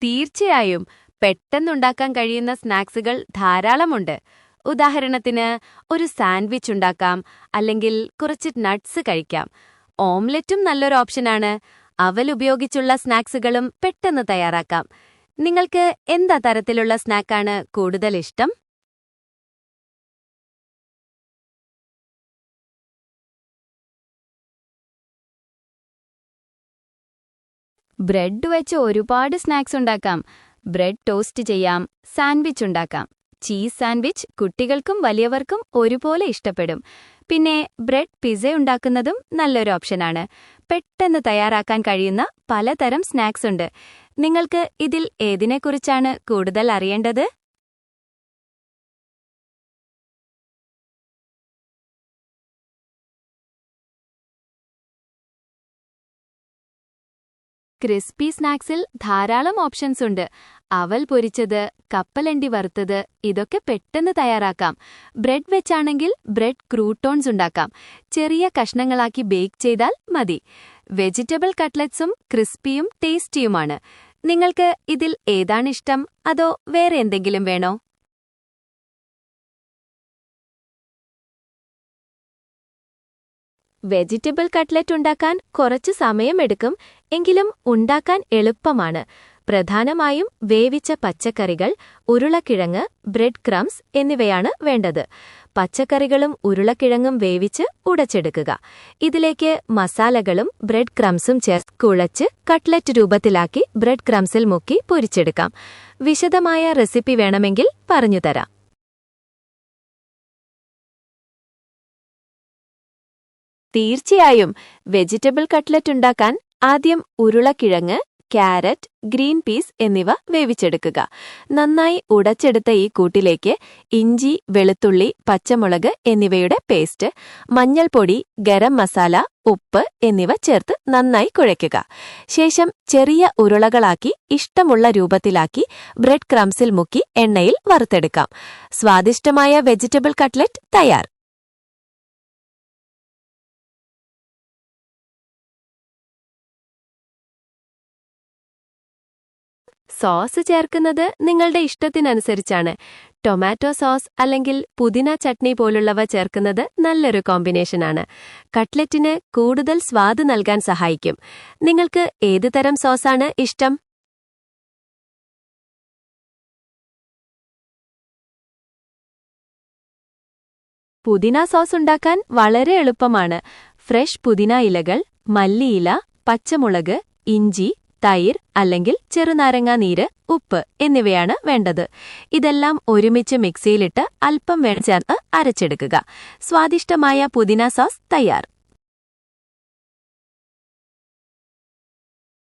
തീർച്ചയായും പെട്ടെന്നുണ്ടാക്കാൻ കഴിയുന്ന സ്നാക്സുകൾ ധാരാളമുണ്ട്. ഉദാഹരണത്തിന് ഒരു സാൻഡ്വിച്ച് ഉണ്ടാക്കാം, അല്ലെങ്കിൽ കുറച്ച് നട്ട്സ് കഴിക്കാം. ഓംലെറ്റും നല്ലൊരു ഓപ്ഷനാണ്. അവൽ ഉപയോഗിച്ചുള്ള സ്നാക്സുകളും പെട്ടെന്ന് തയ്യാറാക്കാം. നിങ്ങൾക്ക് എന്താ തരത്തിലുള്ള സ്നാക്കാണ് കൂടുതൽ ഇഷ്ടം? ബ്രെഡ് വെച്ച് ഒരുപാട് സ്നാക്സ് ഉണ്ടാക്കാം. ബ്രെഡ് ടോസ്റ്റ് ചെയ്യാം, സാൻഡ്വിച്ച് ഉണ്ടാക്കാം. ചീസ് സാൻഡ്വിച്ച് കുട്ടികൾക്കും വലിയവർക്കും ഒരുപോലെ ഇഷ്ടപ്പെടും. പിന്നെ ബ്രെഡ് പിസ്സ ഉണ്ടാക്കുന്നതും നല്ലൊരു ഓപ്ഷനാണ്. പെട്ടെന്ന് തയ്യാറാക്കാൻ കഴിയുന്ന പലതരം സ്നാക്സ് ഉണ്ട്. നിങ്ങൾക്ക് ഇതിൽ ഏതിനെക്കുറിച്ചാണ് കൂടുതൽ അറിയേണ്ടത്? ക്രിസ്പി സ്നാക്സിൽ ധാരാളം ഓപ്ഷൻസ് ഉണ്ട്. അവൽ പൊരിച്ചത്, കപ്പലണ്ടി വറുത്തത്, ഇതൊക്കെ പെട്ടെന്ന് തയ്യാറാക്കാം. ബ്രെഡ് വെച്ചാണെങ്കിൽ ബ്രെഡ് ക്രൂട്ടോൺസ് ഉണ്ടാക്കാം. ചെറിയ കഷ്ണങ്ങളാക്കി ബേക്ക് ചെയ്താൽ മതി. വെജിറ്റബിൾ കട്ട്ലറ്റ്സും ക്രിസ്പിയും ടേസ്റ്റിയുമാണ്. നിങ്ങൾക്ക് ഇതിൽ ഏതാണിഷ്ടം, അതോ വേറെ എന്തെങ്കിലും വേണോ? വെജിറ്റബിൾ കട്ട്ലറ്റ് ഉണ്ടാക്കാൻ കുറച്ച് സമയമെടുക്കും, എങ്കിലും ഉണ്ടാക്കാൻ എളുപ്പമാണ്. പ്രധാനമായും വേവിച്ച പച്ചക്കറികൾ, ഉരുളക്കിഴങ്ങ്, ബ്രെഡ് ക്രംസ് എന്നിവയാണ് വേണ്ടത്. പച്ചക്കറികളും ഉരുളക്കിഴങ്ങും വേവിച്ച് ഉടച്ചെടുക്കുക. ഇതിലേക്ക് മസാലകളും ബ്രെഡ് ക്രംസും ചേർത്ത് കുഴച്ച് കട്ട്ലറ്റ് രൂപത്തിലാക്കി ബ്രെഡ് ക്രംസിൽ മുക്കി പൊരിച്ചെടുക്കാം. വിശദമായ റെസിപ്പി വേണമെങ്കിൽ പറഞ്ഞുതരാം. തീർച്ചയായും. വെജിറ്റബിൾ കട്ട്ലറ്റ് ഉണ്ടാക്കാൻ ആദ്യം ഉരുളക്കിഴങ്ങ്, ക്യാരറ്റ്, ഗ്രീൻ പീസ് എന്നിവ വേവിച്ചെടുക്കുക. നന്നായി ഉടച്ചെടുത്ത ഈ കൂട്ടിലേക്ക് ഇഞ്ചി, വെളുത്തുള്ളി, പച്ചമുളക് എന്നിവയുടെ പേസ്റ്റ്, മഞ്ഞൾപ്പൊടി, ഗരം മസാല, ഉപ്പ് എന്നിവ ചേർത്ത് നന്നായി കുഴയ്ക്കുക. ശേഷം ചെറിയ ഉരുളകളാക്കി ഇഷ്ടമുള്ള രൂപത്തിലാക്കി ബ്രെഡ് ക്രംസിൽ മുക്കി എണ്ണയിൽ വറുത്തെടുക്കാം. സ്വാദിഷ്ടമായ വെജിറ്റബിൾ കട്ട്ലറ്റ് തയ്യാർ. സോസ് ചേർക്കുന്നത് നിങ്ങളുടെ ഇഷ്ടത്തിനനുസരിച്ചാണ്. ടൊമാറ്റോ സോസ് അല്ലെങ്കിൽ പുതിന ചട്നി പോലുള്ളവ ചേർക്കുന്നത് നല്ലൊരു കോമ്പിനേഷനാണ്. കട്ട്ലറ്റിന് കൂടുതൽ സ്വാദ് നൽകാൻ സഹായിക്കും. നിങ്ങൾക്ക് ഏത് തരം സോസാണ് ഇഷ്ടം? പുതിന സോസ് ഉണ്ടാക്കാൻ വളരെ എളുപ്പമാണ്. ഫ്രഷ് പുതിന ഇലകൾ, മല്ലിയില, പച്ചമുളക്, ഇഞ്ചി, തൈര് അല്ലെങ്കിൽ ചെറുനാരങ്ങാ നീര്, ഉപ്പ് എന്നിവയാണ് വേണ്ടത്. ഇതെല്ലാം ഒരുമിച്ച് മിക്സിയിലിട്ട് അല്പം വെള്ളം ചേർത്ത് അരച്ചെടുക്കുക. സ്വാദിഷ്ടമായ പുതിന സോസ് തയ്യാർ.